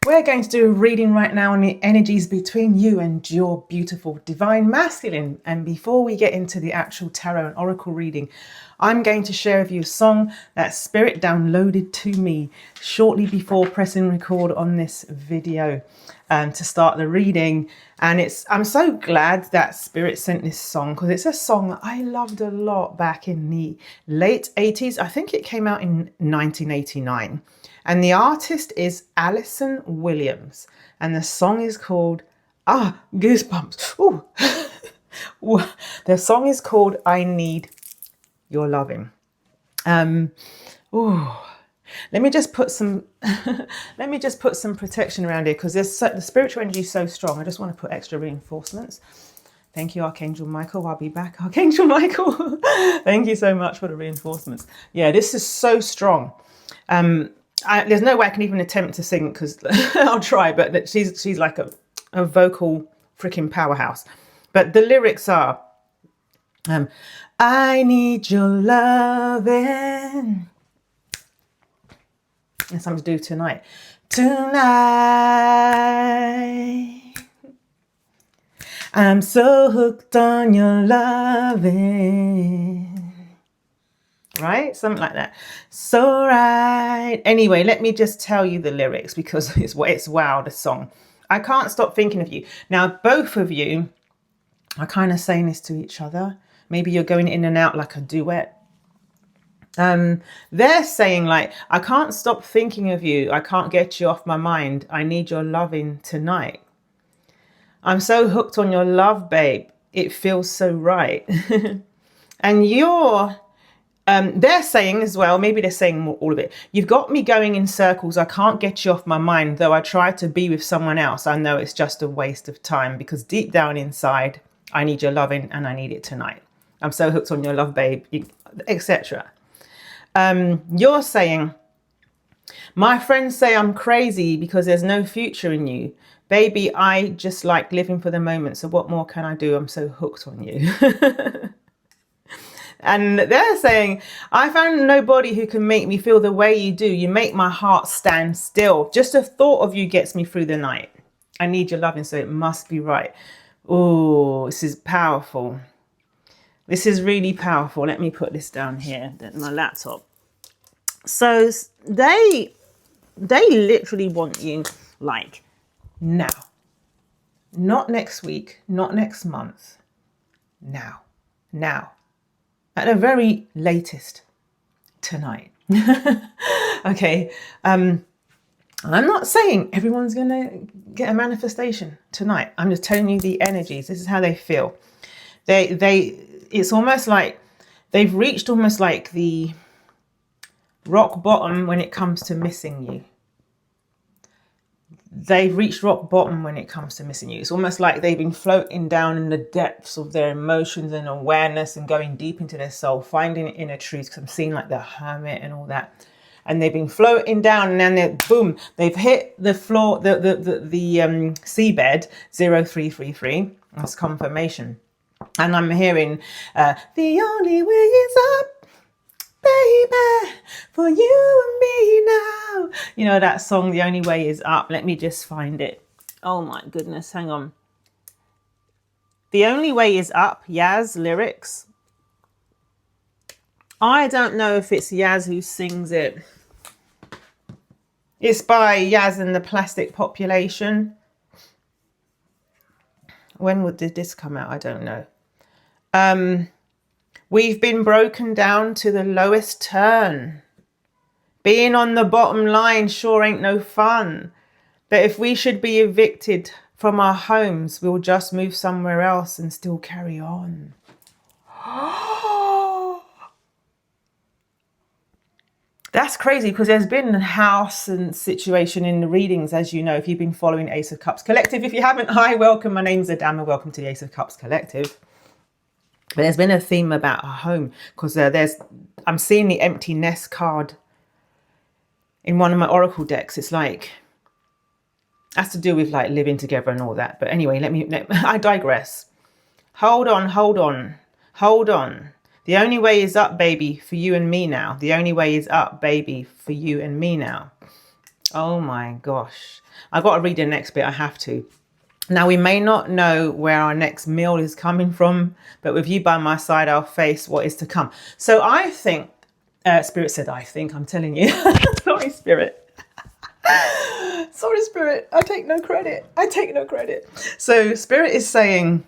We're going to do a reading right now on the energies between you and your beautiful divine masculine. And before we get into the actual tarot and oracle reading, I'm going to share with you a song that Spirit downloaded to me shortly before pressing record on this video to start the reading. And I'm so glad that Spirit sent this song, because it's a song that I loved a lot back in the late 80s. I think it came out in 1989. And the artist is Alison Williams. And the song is called, goosebumps. Ooh. The song is called I Need Your Loving. Let me just put some protection around here, because the spiritual energy is so strong. I just want to put extra reinforcements. Thank you, Archangel Michael. I'll be back. Archangel Michael. Thank you so much for the reinforcements. Yeah, this is so strong. There's no way I can even attempt to sing, because I'll try, but she's like a vocal freaking powerhouse. But the lyrics are, I need your loving. That's something to do tonight. Tonight, I'm so hooked on your loving. Right? Something like that. So right. Anyway, let me just tell you the lyrics, because it's wow, the song. I can't stop thinking of you. Now, both of you are kind of saying this to each other. Maybe you're going in and out like a duet. They're saying like, I can't stop thinking of you. I can't get you off my mind. I need your loving tonight. I'm so hooked on your love, babe. It feels so right. And they're saying as well, maybe they're saying all of it. You've got me going in circles. I can't get you off my mind. Though I try to be with someone else, I know it's just a waste of time, because deep down inside, I need your loving and I need it tonight. I'm so hooked on your love, babe, etc. You're saying, my friends say I'm crazy because there's no future in you. Baby, I just like living for the moment. So what more can I do? I'm so hooked on you. And they're saying, I found nobody who can make me feel the way you do. You make my heart stand still. Just a thought of you gets me through the night. I need your loving, so it must be right. Oh, this is powerful. This is really powerful. Let me put this down here, my laptop. So they literally want you like now. Not next week, not next month. Now. At the very latest, tonight. Okay. I'm not saying everyone's going to get a manifestation tonight. I'm just telling you the energies. This is how they feel. It's almost like they've reached almost like the rock bottom when it comes to missing you. They've reached rock bottom when it comes to missing you. It's almost like they've been floating down in the depths of their emotions and awareness and going deep into their soul, finding inner truth. Because I'm seeing like the hermit and all that. And they've been floating down, and then they've hit the floor, the seabed 0333. That's confirmation. And I'm hearing, the only way is up, baby, for you and me now. You know that song, The Only Way Is Up. Let me just find it. Oh my goodness, hang on. The Only Way Is Up, Yaz lyrics. I don't know if it's Yaz who sings it. It's by Yaz and the Plastic Population. When did this come out? I don't know. We've been broken down to the lowest turn. Being on the bottom line sure ain't no fun. But if we should be evicted from our homes, we'll just move somewhere else and still carry on. That's crazy, because there's been a house and situation in the readings, as you know, if you've been following Ace of Cups Collective. If you haven't, hi, welcome. My name's Adama. Welcome to the Ace of Cups Collective. But there's been a theme about a home, because I'm seeing the empty nest card in one of my oracle decks. It's like, has to do with like living together and all that. But anyway, I digress. Hold on. The only way is up, baby, for you and me now. The only way is up, baby, for you and me now. Oh my gosh. I've got to read the next bit. I have to. Now, we may not know where our next meal is coming from, but with you by my side, I'll face what is to come. So I think, Spirit said, I think, I'm telling you. Sorry, Spirit. Sorry, Spirit. I take no credit. I take no credit. So Spirit is saying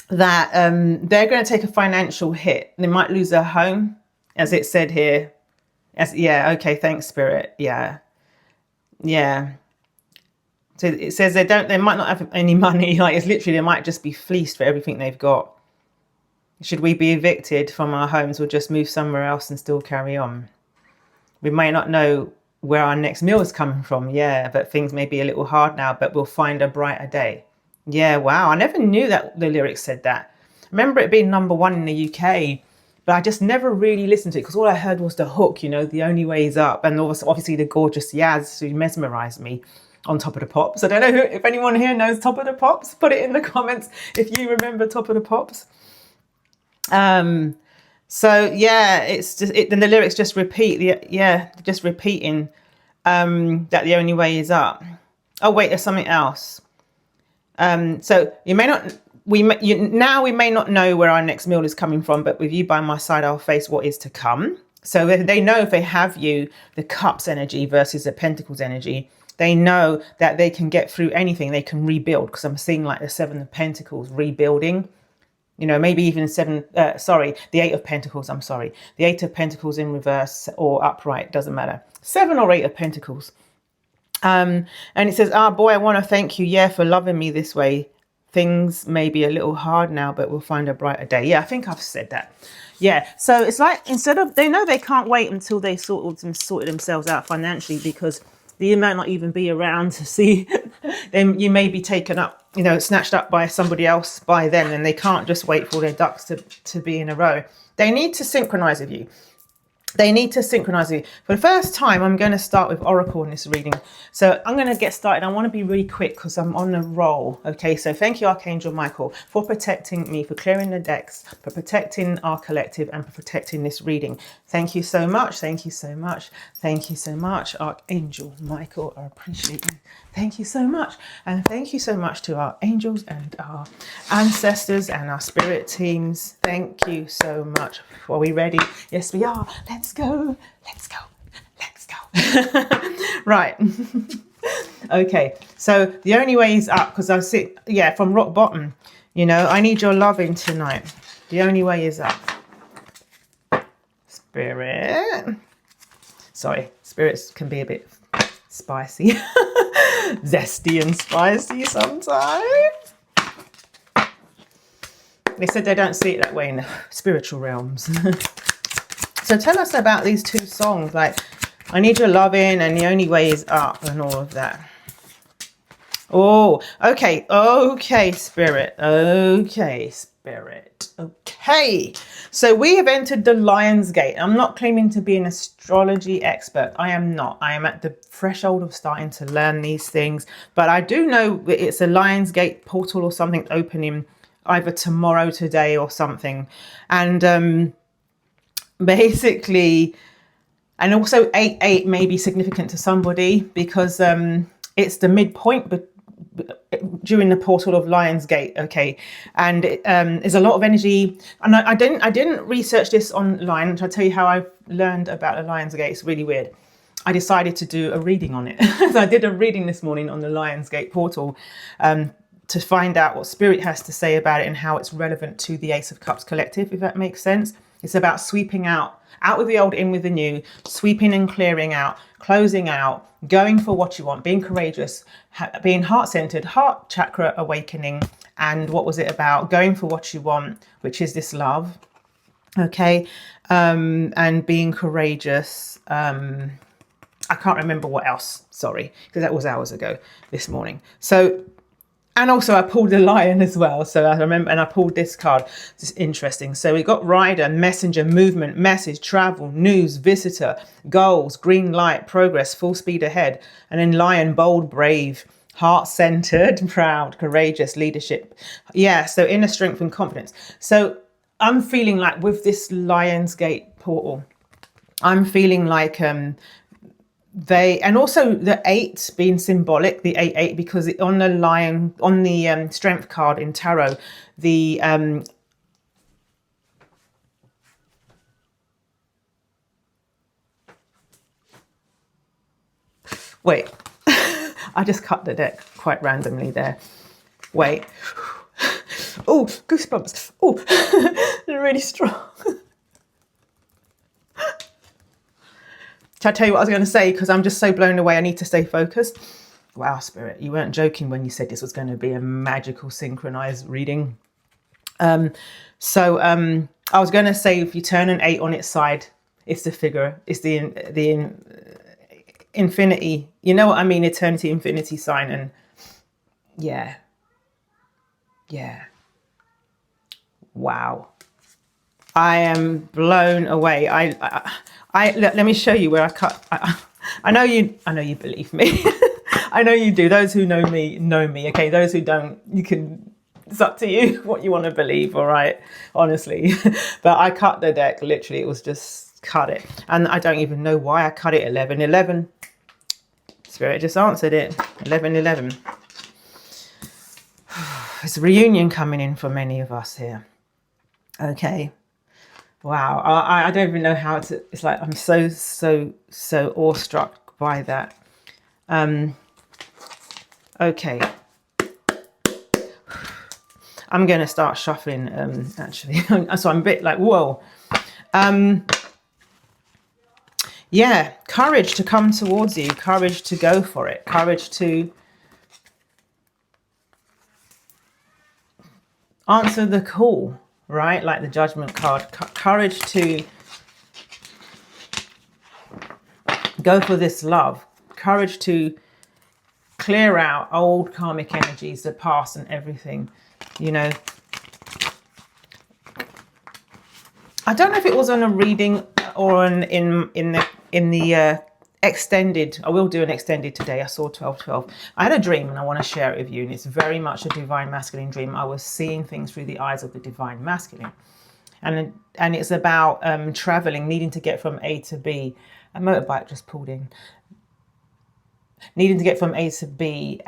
that they're going to take a financial hit. They might lose their home, as it said here. Yeah, okay, thanks, Spirit. Yeah. Yeah. So it says they might not have any money. Like, it's literally, they might just be fleeced for everything they've got. Should we be evicted from our homes or just move somewhere else and still carry on? We may not know where our next meal is coming from. Yeah, but things may be a little hard now, but we'll find a brighter day. Yeah, wow. I never knew that the lyrics said that. I remember it being #1 in the UK, but I just never really listened to it because all I heard was the hook, the only way is up. And obviously the gorgeous Yaz, who mesmerized me on Top of the Pops. I don't know if anyone here knows Top of the Pops. Put it in the comments if you remember Top of the Pops. So yeah, it's just then the lyrics just repeat just repeating that the only way is up. Oh wait, there's something else. So we may not know where our next meal is coming from, but with you by my side, I'll face what is to come. So they know if they have you, the Cups energy versus the Pentacles energy, they know that they can get through anything. They can rebuild, because I'm seeing like the 7 of Pentacles rebuilding. Maybe even the 8 of Pentacles, I'm sorry. The 8 of Pentacles in reverse or upright, doesn't matter. 7 or 8 of Pentacles. And it says, boy, I want to thank you, for loving me this way. Things may be a little hard now, but we'll find a brighter day. Yeah, I think I've said that. Yeah, so it's like, they know they can't wait until they sorted themselves out financially, because you might not even be around to see them. You may be taken up, snatched up by somebody else by then, and they can't just wait for their ducks to be in a row. They need to synchronize with you. They need to synchronize you. For the first time, I'm going to start with Oracle in this reading. So I'm going to get started. I want to be really quick because I'm on a roll. Okay, so thank you, Archangel Michael, for protecting me, for clearing the decks, for protecting our collective, and for protecting this reading. Thank you so much. Thank you so much. Thank you so much, Archangel Michael. I appreciate you. Thank you so much. And thank you so much to our angels and our ancestors and our spirit teams. Thank you so much. Are we ready? Yes, we are. Let's go. Let's go. Let's go. Right. Okay. So the only way is up, because I see, from rock bottom, I need your loving tonight. The only way is up. Spirit. Sorry, spirits can be a bit spicy. Zesty and spicy sometimes. They said they don't see it that way in the spiritual realms. So tell us about these 2 songs, like I Need Your Loving and The Only Way Is Up and all of that. Oh, okay. Okay, Spirit. Okay, Spirit. Okay. So we have entered the Lion's Gate. I'm not claiming to be an astrology expert. I am not. I am at the threshold of starting to learn these things. But I do know it's a Lion's Gate portal or something opening either tomorrow, today or something. And basically, and also 8-8 may be significant to somebody, because it's the midpoint during the portal of Lion's Gate. Okay, and there's a lot of energy, and I didn't research this online. I'll tell you how I learned about the Lion's Gate. It's really weird. I decided to do a reading on it. So I did a reading this morning on the Lion's Gate portal, to find out what Spirit has to say about it and how it's relevant to the Ace of Cups collective, if that makes sense. It's about sweeping out with the old, in with the new, sweeping and clearing out, closing out, going for what you want, being courageous, being heart-centered, heart chakra awakening. And what was it about? Going for what you want, which is this love. Okay. And being courageous. I can't remember what else. Sorry, because that was hours ago this morning. So, and also I pulled a lion as well. So I remember, and I pulled this card. It's interesting. So we got rider, messenger, movement, message, travel, news, visitor, goals, green light, progress, full speed ahead. And then lion, bold, brave, heart-centered, proud, courageous, leadership. Yeah, so inner strength and confidence. So I'm feeling like with this Lion's Gate portal, I'm feeling like and also the 8 being symbolic, the 8 because on the lion, on the strength card in tarot, the wait, I just cut the deck quite randomly there. Wait. Oh, goosebumps. Oh, they're really strong. Shall I tell you what I was going to say? Because I'm just so blown away. I need to stay focused. Wow, Spirit, you weren't joking when you said this was going to be a magical synchronized reading. I was going to say, if you turn an 8 on its side, it's the figure, it's the infinity. You know what I mean? Eternity, infinity sign. And yeah. Wow. I am blown away. Let me show you where I cut. I know you believe me. I know you do. Those who know me know me. Okay, those who don't, it's up to you what you want to believe. All right, honestly. But I cut the deck. Literally, it was just cut it, and I don't even know why I cut it. 11-11. Spirit just answered it. 11-11. It's a reunion coming in for many of us here. Okay. Wow. I don't even know how to, it's like, I'm so awestruck by that. Okay. I'm going to start shuffling, actually. So I'm a bit like, whoa. Yeah. Courage to come towards you. Courage to go for it. Courage to answer the call. Right, like the Judgment card. Courage to go for this love. Courage to clear out old karmic energies, the past and everything. You know, I don't know if it was on a reading or in the extended. I will do an extended today. I saw 12-12. I had a dream and I want to share it with you, and it's very much a divine masculine dream. I was seeing things through the eyes of the divine masculine, and it's about traveling, needing to get from A to B. A motorbike just pulled in. Needing to get from A to B,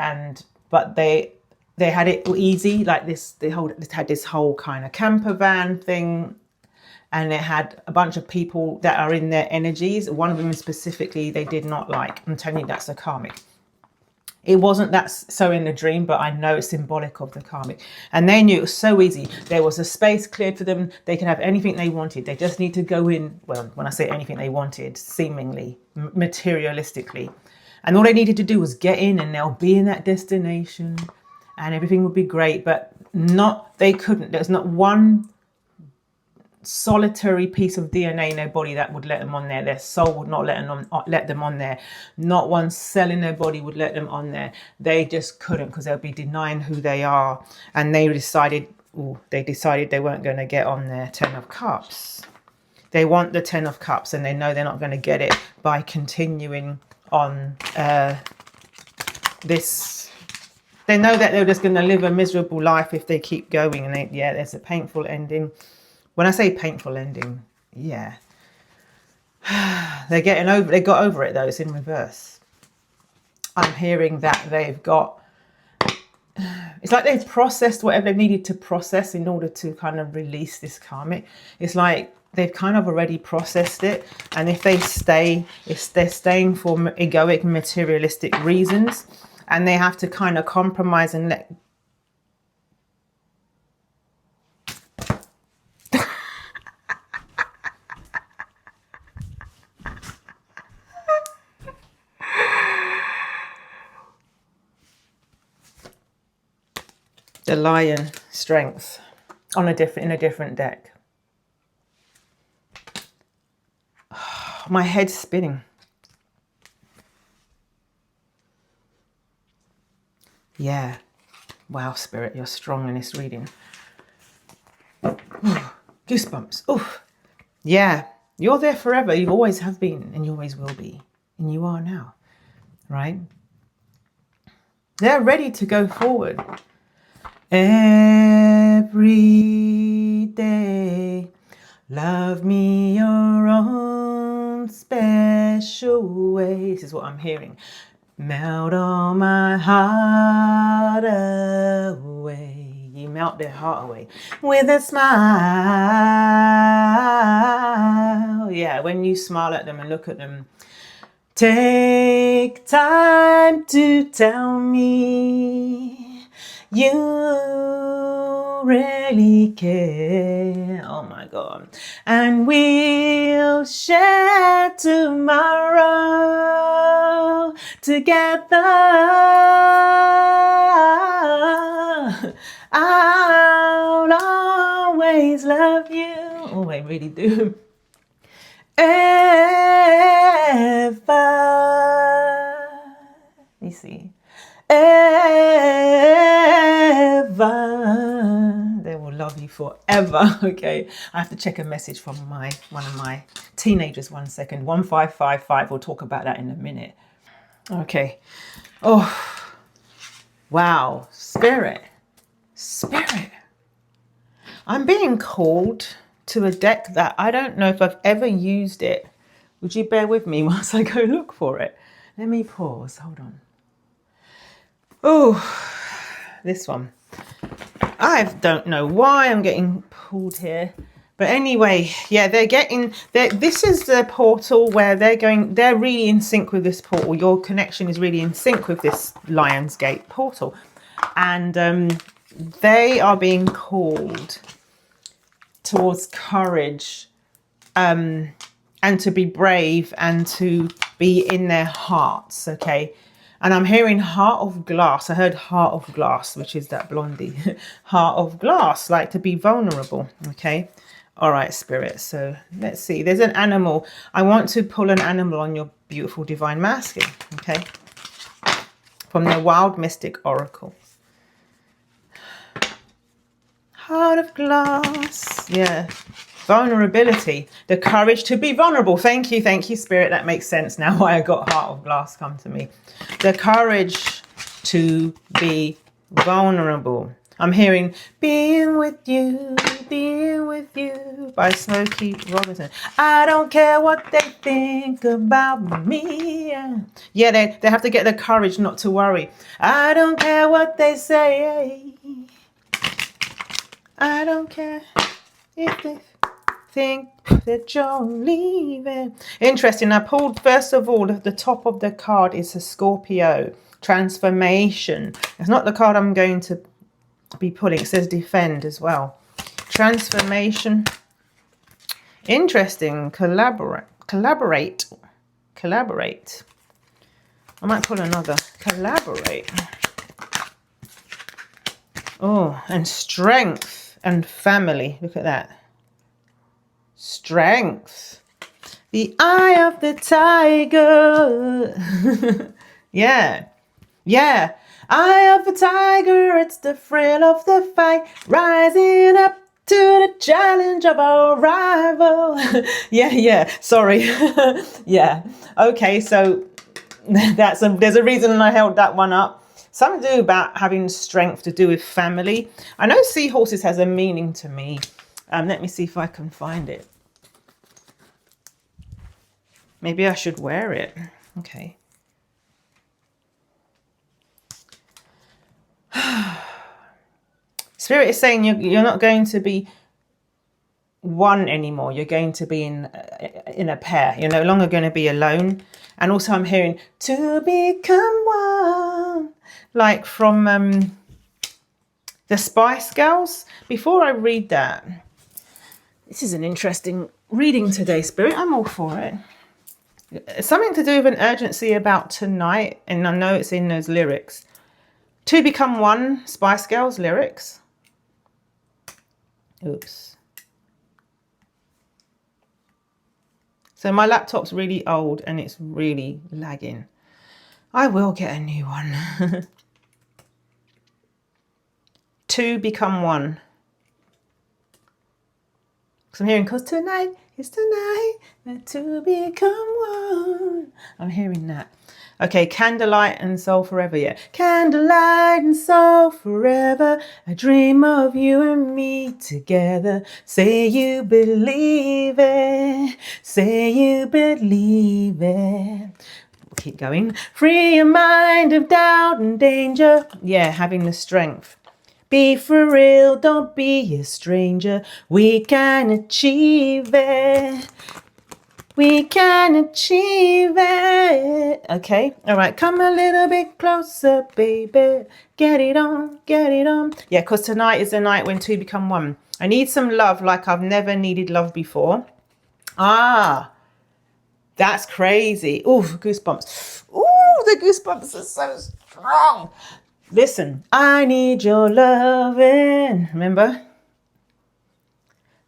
but they had it easy, like this. They had this whole kind of camper van thing. And it had a bunch of people that are in their energies. One of them specifically they did not like. I'm telling you, that's the karmic. It wasn't that so in the dream, but I know it's symbolic of the karmic. And they knew it was so easy. There was a space cleared for them. They could have anything they wanted. They just need to go in. Well, when I say anything they wanted, seemingly, materialistically. And all they needed to do was get in, and they'll be in that destination and everything would be great. But they couldn't. There's not one solitary piece of DNA in their body that would let them on there. Their soul would not let them on there. Not one cell in their body would let them on there. They just couldn't, because they'll be denying who they are. And they decided they weren't going to get on there. 10 of Cups. They want the 10 of Cups, and they know they're not going to get it by continuing on this. They know that they're just going to live a miserable life if they keep going. And there's a painful ending. When I say painful ending, yeah. They got over it though, it's in reverse. I'm hearing that it's like they've processed whatever they needed to process in order to kind of release this karmic. It's like they've kind of already processed it. And if they're staying for egoic, materialistic reasons, and they have to kind of compromise and let the Lion, Strength, in a different deck. My head's spinning. Yeah. Wow, Spirit, you're strong in this reading. Goosebumps. Oh, yeah. You're there forever. You always have been, and you always will be, and you are now, right? They're ready to go forward. Every day, love me your own special way. This is what I'm hearing. Melt all my heart away. You melt their heart away with a smile. Yeah, when you smile at them and look at them. Take time to tell me you really care. Oh my God. And we'll share tomorrow together. I'll always love you. Oh, I really do. Ever. You see, ever. They will love you forever. Okay, I have to check a message from one of my teenagers. 1 second. 1555. We'll talk about that in a minute. Okay. Oh, wow. Spirit. I'm being called to a deck that I don't know if I've ever used it. Would you bear with me whilst I go look for it? Let me pause. Hold on. Oh, this one. I don't know why I'm getting pulled here. But anyway, yeah, this is the portal where they're really in sync with this portal. Your connection is really in sync with this Lionsgate portal. And they are being called towards courage and to be brave and to be in their hearts, okay? And I'm hearing heart of glass. I heard heart of glass, which is that blondie. Heart of glass, like to be vulnerable, okay? All right, Spirit. So let's see. There's an animal. I want to pull an animal on your beautiful divine masculine, okay? From the Wild Mystic Oracle. Heart of glass. Yeah. Vulnerability. The courage to be vulnerable. Thank you, Spirit. That makes sense now why I got heart of glass come to me. The courage to be vulnerable. I'm hearing being with you by Smokey Robinson. I don't care what they think about me. Yeah, they have to get the courage not to worry. I don't care what they say. I don't care if they think that you're leaving. Interesting. I pulled, first of all, the top of the card is a Scorpio. Transformation. It's not the card I'm going to be pulling. It says defend as well. Transformation. Interesting. Collaborate. I might pull another. Collaborate. Oh, and strength and family. Look at that. Strength. The eye of the tiger. Yeah. Eye of the tiger, it's the thrill of the fight, rising up to the challenge of our rival. Yeah, sorry. Yeah. Okay, so there's a reason I held that one up. Something to do about having strength to do with family. I know seahorses has a meaning to me. Let me see if I can find it. Maybe I should wear it. Okay. Spirit is saying you're not going to be one anymore. You're going to be in a pair. You're no longer going to be alone. And also I'm hearing to become one. Like from the Spice Girls. Before I read that, this is an interesting reading today, Spirit. I'm all for it. It's something to do with an urgency about tonight. And I know it's in those lyrics. To become one, Spice Girls lyrics. Oops. So my laptop's really old and it's really lagging. I will get a new one. To become one. Because I'm hearing, because tonight is tonight, to become one. I'm hearing that. Okay, candlelight and soul forever, yeah. Candlelight and soul forever. I dream of you and me together. Say you believe it. Say you believe it. Keep going. Free your mind of doubt and danger. Yeah, having the strength. Be for real, don't be a stranger. We can achieve it. We can achieve it. Okay, all right, come a little bit closer, baby. Get it on, get it on. Yeah, because tonight is the night when two become one. I need some love like I've never needed love before. Ah, that's crazy. Ooh, goosebumps. Ooh, the goosebumps are so strong. Listen, I need your loving. Remember?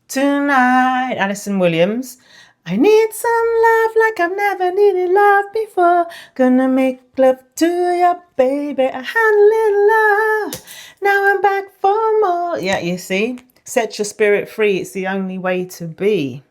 Tonight, Alison Williams. I need some love like I've never needed love before. Gonna make love to you, baby. I had a little love. Now I'm back for more. Yeah, you see? Set your spirit free. It's the only way to be.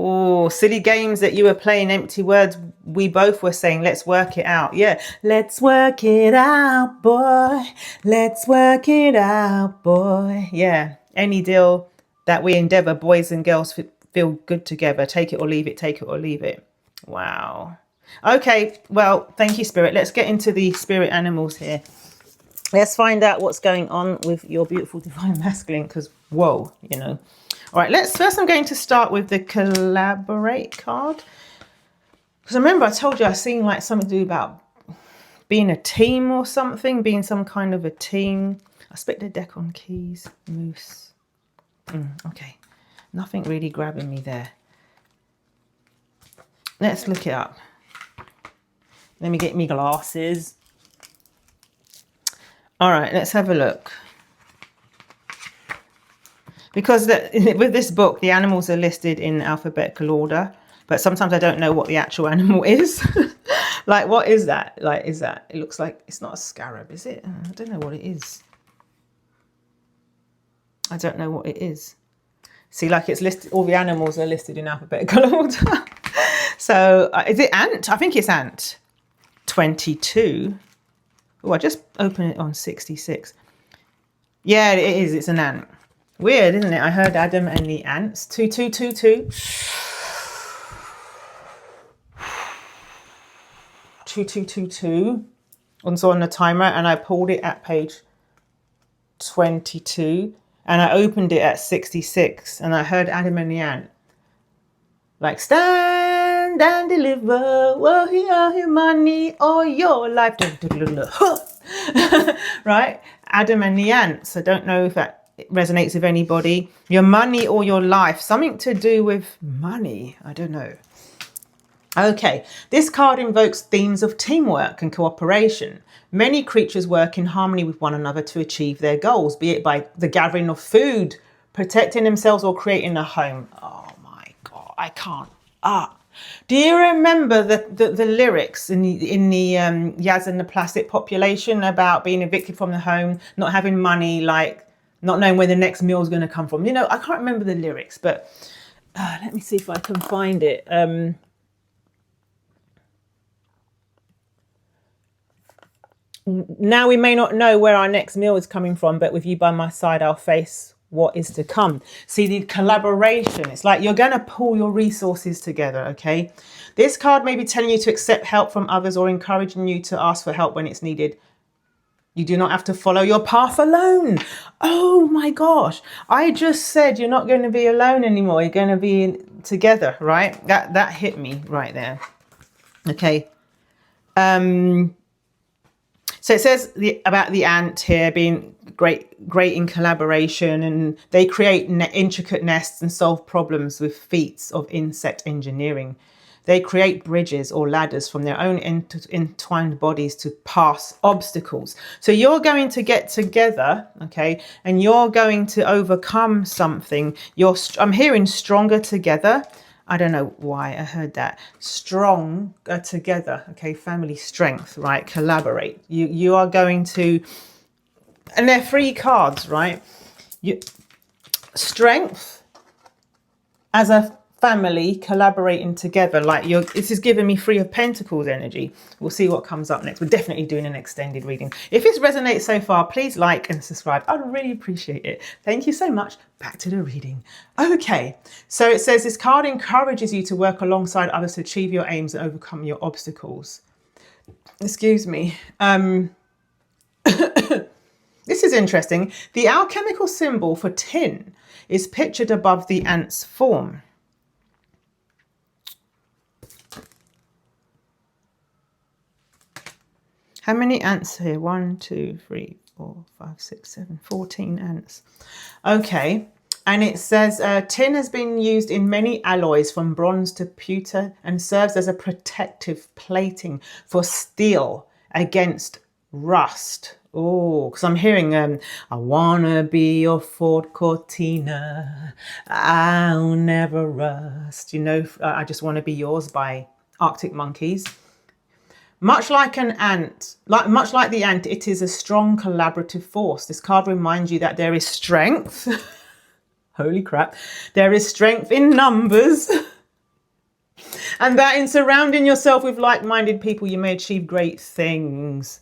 Oh, silly games that you were playing, empty words. We both were saying, let's work it out. Yeah, let's work it out, boy. Let's work it out, boy. Yeah, any deal that we endeavor, boys and girls feel good together. Take it or leave it, take it or leave it. Wow. Okay, well, thank you, Spirit. Let's get into the spirit animals here. Let's find out what's going on with your beautiful divine masculine, because, whoa, you know. All right, I'm going to start with the collaborate card. Because remember, I told you I seen like something to do about being a team or something, being some kind of a team. I split the deck on keys, moose. Okay, nothing really grabbing me there. Let's look it up. Let me get me glasses. All right, let's have a look. Because with this book, the animals are listed in alphabetical order, but sometimes I don't know what the actual animal is. Like, what is that? Like, is that? It looks like it's not a scarab, is it? I don't know what it is. I don't know what it is. See, like it's listed, all the animals are listed in alphabetical order. So, is it ant? I think it's ant. 22. Oh, I just opened it on 66. Yeah, it is. It's an ant. Weird, isn't it? I heard Adam and the ants. 2222. 2222. Also on the timer, and I pulled it at page 22, and I opened it at 66, and I heard Adam and the ant. Like, stand and deliver, your money or your life. Right? Adam and the ants. I don't know if that resonates with anybody. Your money or your life. Something to do with money. I don't know. Okay, this card invokes themes of teamwork and cooperation. Many creatures work in harmony with one another to achieve their goals, be it by the gathering of food, protecting themselves, or creating a home. Oh my God, I can't. Do you remember the lyrics in the Yaz and the Plastic Population about being evicted from the home, not having money, like not knowing where the next meal is going to come from? You know, I can't remember the lyrics, but let me see if I can find it. Now we may not know where our next meal is coming from, but with you by my side, I'll face what is to come. See, the collaboration, it's like you're going to pull your resources together, okay? This card may be telling you to accept help from others or encouraging you to ask for help when it's needed. You do not have to follow your path alone. Oh my gosh. I just said you're not going to be alone anymore. You're going to be together, right? That hit me right there. Okay. So it says about the ant here being great in collaboration, and they create intricate nests and solve problems with feats of insect engineering. They create bridges or ladders from their own entwined bodies to pass obstacles. So you're going to get together, okay, and you're going to overcome something. I'm hearing stronger together. I don't know why I heard that. Strong together, okay, family strength, right? Collaborate. You are going to, and they're free cards, right? Strength as a family collaborating together, like this is giving me Three of Pentacles energy. We'll see what comes up next. We're definitely doing an extended reading. If this resonates so far, please like and subscribe. I'd really appreciate it. Thank you so much. Back to the reading. Okay, so it says this card encourages you to work alongside others to achieve your aims and overcome your obstacles. Excuse me. This is interesting. The alchemical symbol for tin is pictured above the ant's form. How many ants here? 1, 2, 3, 4, 5, 6, 7, 14 ants. Okay. And it says tin has been used in many alloys from bronze to pewter and serves as a protective plating for steel against rust. Oh, because I'm hearing, I wanna be your Ford Cortina, I'll never rust. You know, I Just Want to Be Yours by Arctic Monkeys. Much like an ant, much like the ant, it is a strong collaborative force. This card reminds you that there is strength. Holy crap. There is strength in numbers. And that in surrounding yourself with like-minded people, you may achieve great things.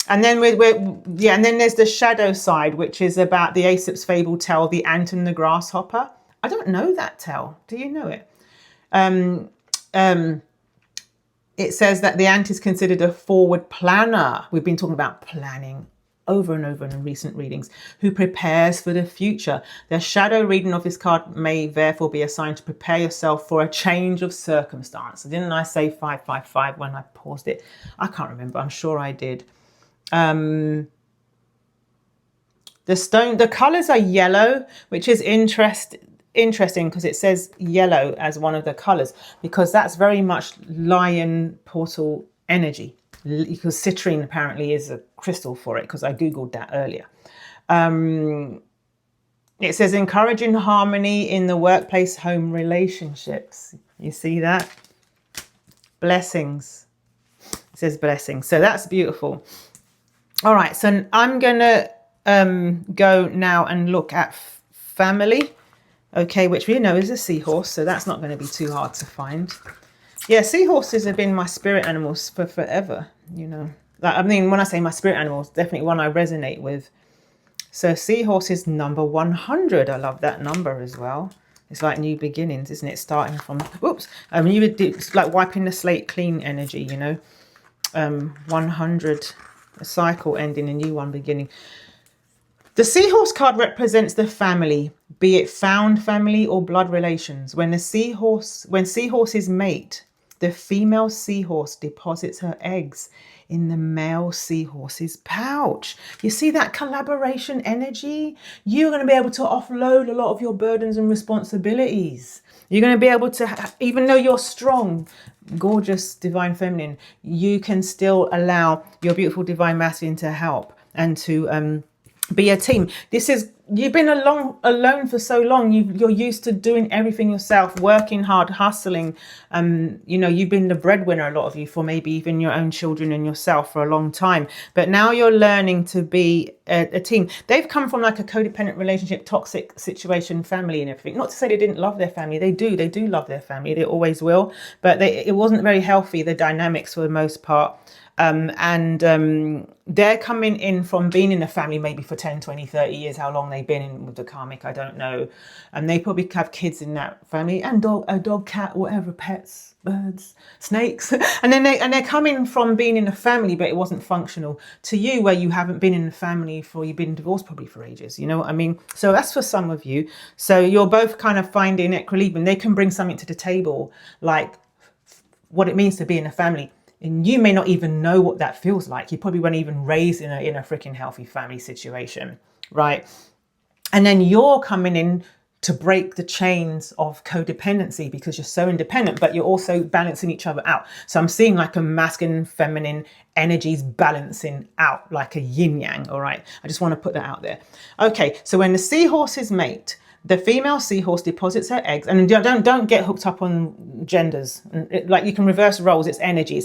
And then and then there's the shadow side, which is about the Aesop's fable tale, The Ant and the Grasshopper. I don't know that tale. Do you know it? It says that the ant is considered a forward planner. We've been talking about planning over and over in recent readings, who prepares for the future. The shadow reading of this card may therefore be a sign to prepare yourself for a change of circumstance. Didn't I say 555 when I paused it? I can't remember. I'm sure I did. The colors are yellow, which is interesting because it says yellow as one of the colors, because that's very much lion portal energy, because citrine apparently is a crystal for it, because I googled that earlier. It says encouraging harmony in the workplace home relationships. You see that? Blessings. It says blessings, so that's beautiful. All right, so I'm gonna go now and look at family. Okay, which we know is a seahorse, so that's not going to be too hard to find. Yeah, seahorses have been my spirit animals for forever, you know. Like, I mean, when I say my spirit animals, definitely one I resonate with. So seahorse is number 100. I love that number as well. It's like new beginnings, isn't it? Starting from, whoops. It's like wiping the slate clean energy, you know. 100, a cycle ending, a new one beginning. The seahorse card represents the family, be it found family or blood relations. When seahorses mate, the female seahorse deposits her eggs in the male seahorse's pouch. You see that collaboration energy? You're going to be able to offload a lot of your burdens and responsibilities. You're going to be able to, even though you're strong, gorgeous, divine feminine, you can still allow your beautiful divine masculine to help and to be a team. You've been alone for so long. You're used to doing everything yourself, working hard, hustling. You know, you've been the breadwinner, a lot of you, for maybe even your own children and yourself for a long time. But now you're learning to be a team. They've come from like a codependent relationship, toxic situation, family and everything. Not to say they didn't love their family. They do love their family. They always will. But it wasn't very healthy, the dynamics for the most part. They're coming in from being in a family maybe for 10, 20, 30 years, how long they've been in with the karmic, I don't know. And they probably have kids in that family, and a dog, cat, whatever, pets, birds, snakes. and they're coming from being in a family, but it wasn't functional, to you where you haven't been in a family you've been divorced probably for ages, you know what I mean? So that's for some of you. So you're both kind of finding equilibrium. They can bring something to the table, like what it means to be in a family. And you may not even know what that feels like. You probably weren't even raised in a freaking healthy family situation, right? And then you're coming in to break the chains of codependency because you're so independent, but you're also balancing each other out. So I'm seeing like a masculine, feminine energies balancing out, like a yin yang, all right? I just want to put that out there. Okay, so when the seahorses mate, the female seahorse deposits her eggs, and don't get hooked up on genders. Like you can reverse roles. It's energy.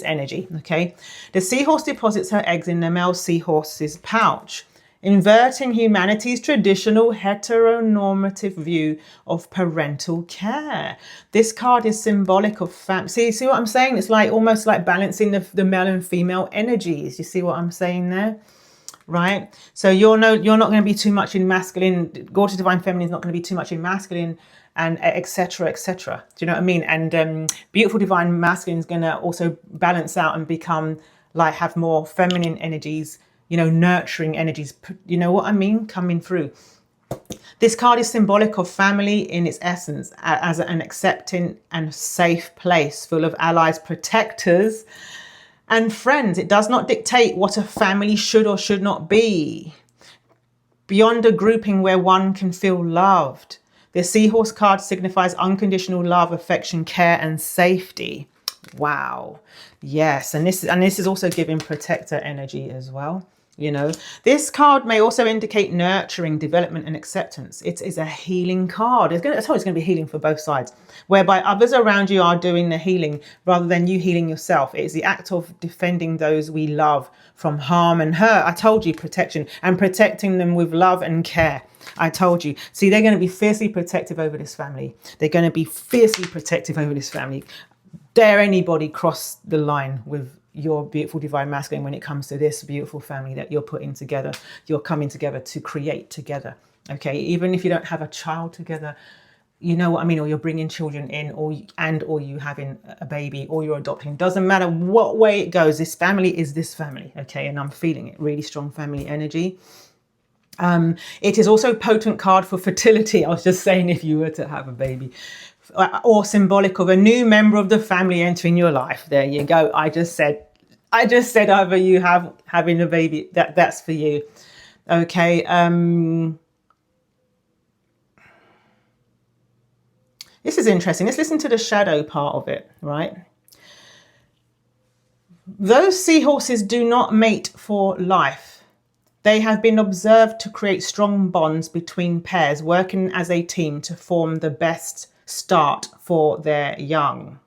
Okay. The seahorse deposits her eggs in the male seahorse's pouch. inverting humanity's traditional heteronormative view of parental care. This card is symbolic of family. See what I'm saying? It's like almost like balancing the male and female energies. You see what I'm saying there? Right? So you're not going to be too much in masculine. Gorgeous Divine Feminine is not going to be too much in masculine, and etc, etc. Do you know what I mean? And Beautiful Divine Masculine is going to also balance out and become like, have more feminine energies, you know, nurturing energies, you know what I mean, coming through. This card is symbolic of family in its essence, as an accepting and safe place full of allies, protectors and friends. It does not dictate what a family should or should not be. Beyond a grouping where one can feel loved. The Seahorse card signifies unconditional love, affection, care and safety. Wow. Yes. And this is also giving protector energy as well. You know, this card may also indicate nurturing, development and acceptance. It is a healing card. It's going to be healing for both sides, whereby others around you are doing the healing rather than you healing yourself. It is the act of defending those we love from harm and hurt. I told you, protection, and protecting them with love and care. I told you. See, they're going to be fiercely protective over this family. They're going to be fiercely protective over this family. Dare anybody cross the line with your beautiful divine masculine when it comes to this beautiful family that you're putting together, you're coming together to create together. Okay, even if you don't have a child together, you know what I mean, or you're bringing children in, or you having a baby, or you're adopting, doesn't matter what way it goes, this family is this family. Okay, and I'm feeling it, really strong family energy. It is also a potent card for fertility. I was just saying, if you were to have a baby, or symbolic of a new member of the family entering your life. There you go. I just said either you having a baby, that's for you. Okay. This is interesting. Let's listen to the shadow part of it, right? Those seahorses do not mate for life. They have been observed to create strong bonds between pairs, working as a team to form the best start for their young.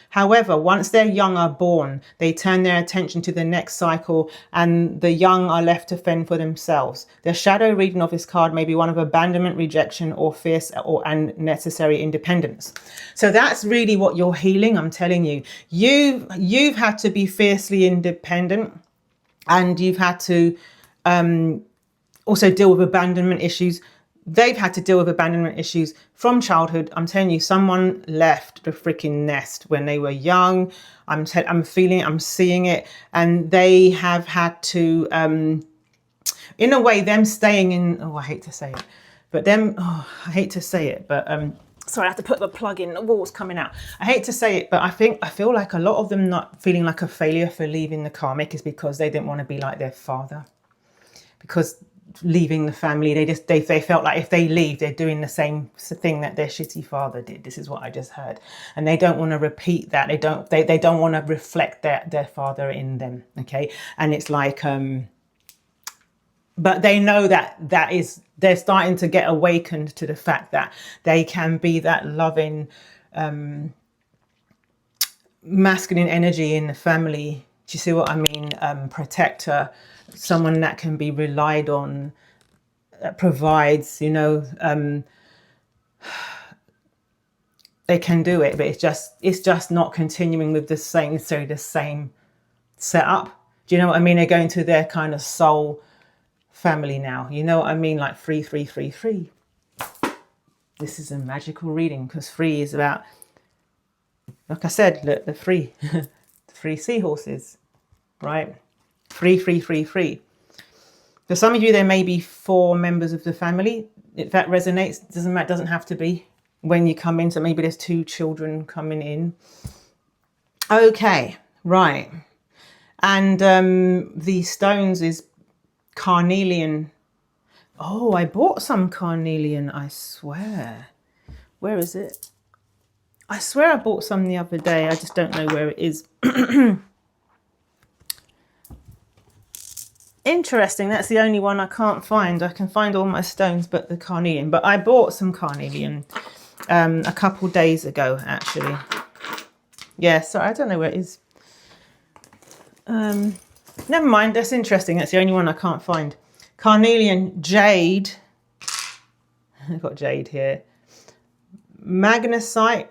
However, once their young are born, they turn their attention to the next cycle and the young are left to fend for themselves. The shadow reading of this card may be one of abandonment, rejection, or fierce or unnecessary independence. So that's really what you're healing. I'm telling you, you've had to be fiercely independent, and you've had to also deal with abandonment issues. They've had to deal with abandonment issues from childhood. I'm telling you, someone left the freaking nest when they were young. I'm feeling it, I'm seeing it. And they have had to, in a way, them staying in, I hate to say it, but sorry, I have to put the plug in, the wall's coming out. I hate to say it, but I feel like a lot of them not feeling like a failure for leaving the karmic is because they didn't want to be like their father. Because leaving the family, they felt like if they leave, they're doing the same thing that their shitty father did. This is what I just heard, and they don't want to repeat that. They don't want to reflect their father in them. Okay, and it's like but they know that they're starting to get awakened to the fact that they can be that loving masculine energy in the family. Do you see what I mean? Protector, someone that can be relied on, that provides, you know, they can do it, but it's just not continuing with the same setup. Do you know what I mean? They're going to their kind of soul family now. You know what I mean? Like 3, 3, 3, 3. This is a magical reading because 3 is about, like I said, look, the 3, 3 seahorses, right? 3, 3, 3, 3. For some of you, there may be 4 members of the family. If that resonates, doesn't have to be when you come in. So maybe there's 2 children coming in. Okay, right. And the stones is carnelian. Oh, I bought some carnelian, I swear. Where is it? I swear I bought some the other day. I just don't know where it is. Interesting. That's the only one I can't find. I can find all my stones but the carnelian. But I bought some carnelian a couple days ago, actually. Yeah, sorry, I don't know where it is. Never mind. That's interesting. That's the only one I can't find. carnelian, jade. I've got jade here. Magnesite.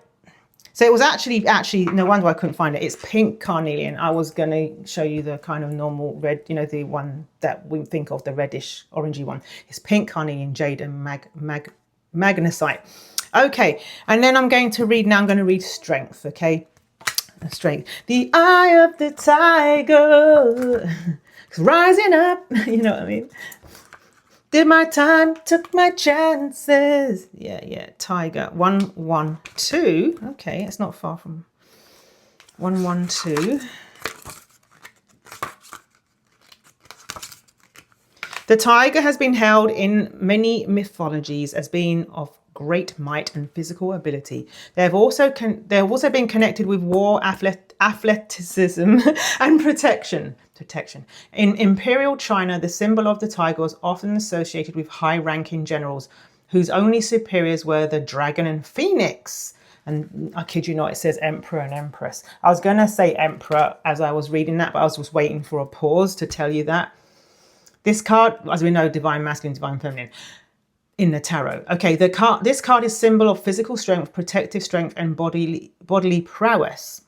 So it was actually, no wonder I couldn't find it. It's pink carnelian. I was going to show you the kind of normal red, you know, the one that we think of, the reddish, orangey one. It's pink carnelian, jade, and magnesite. Okay, and then I'm going to read, now I'm going to read strength, okay? Strength. The eye of the tiger is rising up, you know what I mean? Did my time, took my chances. Yeah, tiger. 112. Okay, it's not far from 112. The tiger has been held in many mythologies as being of great might and physical ability. They have also been connected with war, athleticism, and protection. In Imperial China, the symbol of the tiger was often associated with high-ranking generals whose only superiors were the dragon and phoenix. And I kid you not, it says emperor and empress. I was going to say emperor as I was reading that, but I was just waiting for a pause to tell you that. This card, as we know, divine masculine, divine feminine in the tarot. Okay, this card is symbol of physical strength, protective strength, and bodily prowess.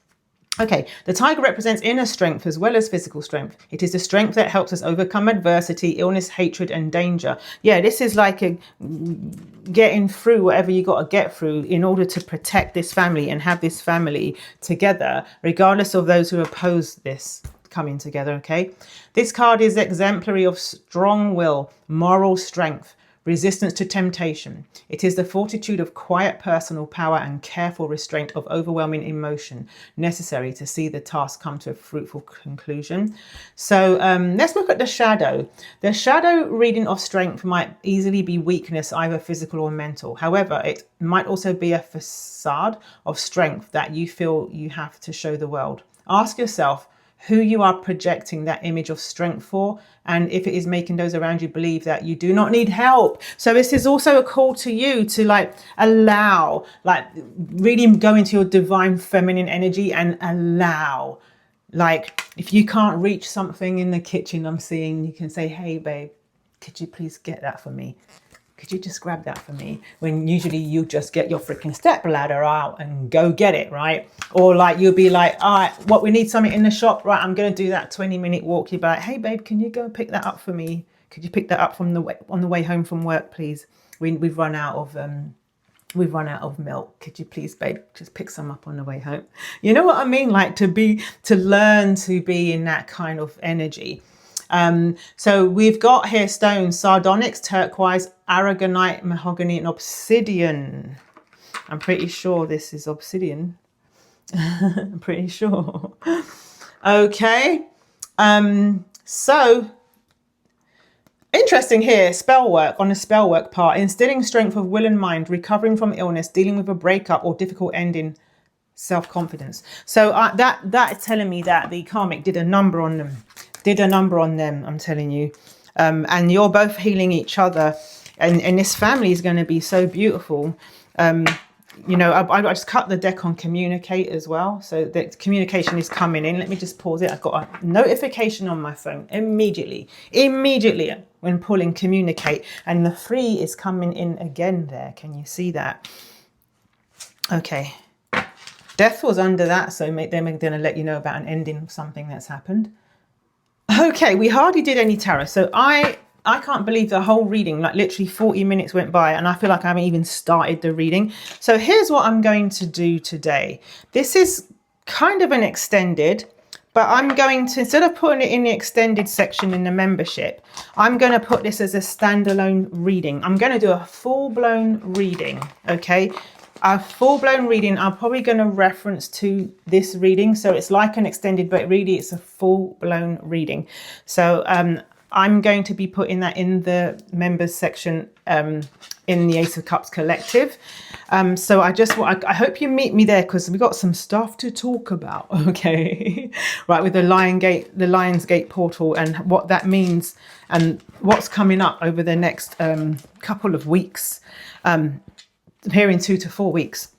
Okay, the tiger represents inner strength as well as physical strength. It is the strength that helps us overcome adversity, illness, hatred, and danger. Yeah, this is like getting through whatever you got to get through in order to protect this family and have this family together, regardless of those who oppose this coming together, okay? This card is exemplary of strong will, moral strength, resistance to temptation. It is the fortitude of quiet personal power and careful restraint of overwhelming emotion necessary to see the task come to a fruitful conclusion. So let's look at the shadow. The shadow reading of strength might easily be weakness, either physical or mental. However, it might also be a facade of strength that you feel you have to show the world. Ask yourself who you are projecting that image of strength for, and if it is making those around you believe that you do not need help. So this is also a call to you to like allow, like really go into your divine feminine energy and allow, like if you can't reach something in the kitchen, I'm seeing, you can say, hey babe, could you please get that for me? Could you just grab that for me? When usually you just get your freaking step ladder out and go get it, right? Or like you'll be like, all right, what, we need something in the shop, right? I'm going to do that 20-minute walk. You'll be like, hey babe, can you go pick that up for me? Could you pick that up from on the way home from work, please? We've run out of milk. Could you please, babe, just pick some up on the way home? You know what I mean? Like to learn to be in that kind of energy. So we've got here stones: sardonyx, turquoise, aragonite, mahogany, and obsidian. I'm pretty sure this is obsidian. I'm pretty sure. Okay. So interesting here, spell work, on the spell work part: instilling strength of will and mind, recovering from illness, dealing with a breakup or difficult ending, self-confidence. So that is telling me that the karmic did a number on them. I'm telling you. And you're both healing each other, and this family is going to be so beautiful. You know, I just cut the deck on communicate as well, so the communication is coming in. Let me just pause it. I've got a notification on my phone immediately when pulling communicate, and the 3 is coming in again there. Can you see that? Okay, death was under that, so they're going to let you know about an ending of something that's happened. Okay, we hardly did any tarot, so I can't believe the whole reading, like literally 40 minutes went by and I feel like I haven't even started the reading. So here's what I'm going to do today. This is kind of an extended, but I'm going to, instead of putting it in the extended section in the membership, I'm going to put this as a standalone reading. I'm going to do a full-blown reading, okay? A full-blown reading. I'm probably going to reference to this reading, so it's like an extended, but really it's a full-blown reading. So I'm going to be putting that in the members section in the Ace of Cups collective. So I hope you meet me there, because we've got some stuff to talk about. Okay, right, with the Lion's Gate portal and what that means and what's coming up over the next couple of weeks. Here in 2 to 4 weeks,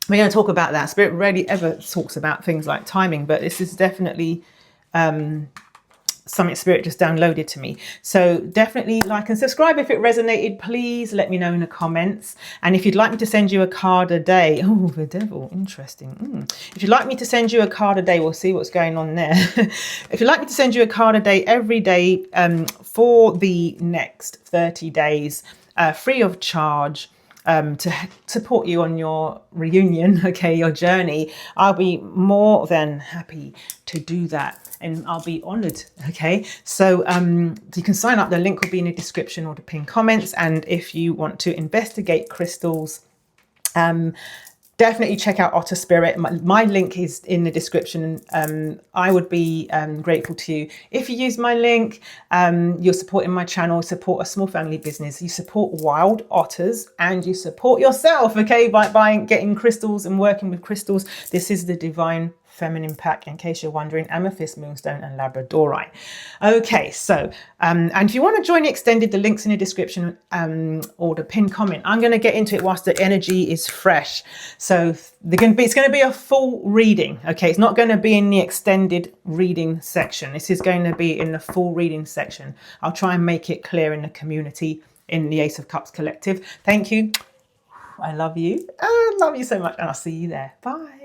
we're going to talk about that. Spirit rarely ever talks about things like timing, but this is definitely something spirit just downloaded to me. So definitely like and subscribe if it resonated. Please let me know in the comments. And if you'd like me to send you a card a day, oh, the devil, interesting. If you'd like me to send you a card a day, we'll see what's going on there. If you'd like me to send you a card a day every day for the next 30 days, free of charge, to support you on your reunion, okay, your journey, I'll be more than happy to do that, and I'll be honored. Okay, so you can sign up. The link will be in the description or the pinned comments. And if you want to investigate crystals, definitely check out Otter Spirit. My link is in the description. I would be grateful to you if you use my link. You're supporting my channel, support a small family business. You support wild otters and you support yourself, okay, by getting crystals and working with crystals. This is the Divine Feminine pack, in case you're wondering: amethyst, moonstone, and labradorite. Okay, so and if you want to join the extended, the links in the description or the pinned comment. I'm going to get into it whilst the energy is fresh. So it's going to be a full reading. Okay, it's not going to be in the extended reading section. This is going to be in the full reading section. I'll try and make it clear in the community, in the Ace of Cups collective. Thank you. I love you. I love you so much, and I'll see you there. Bye.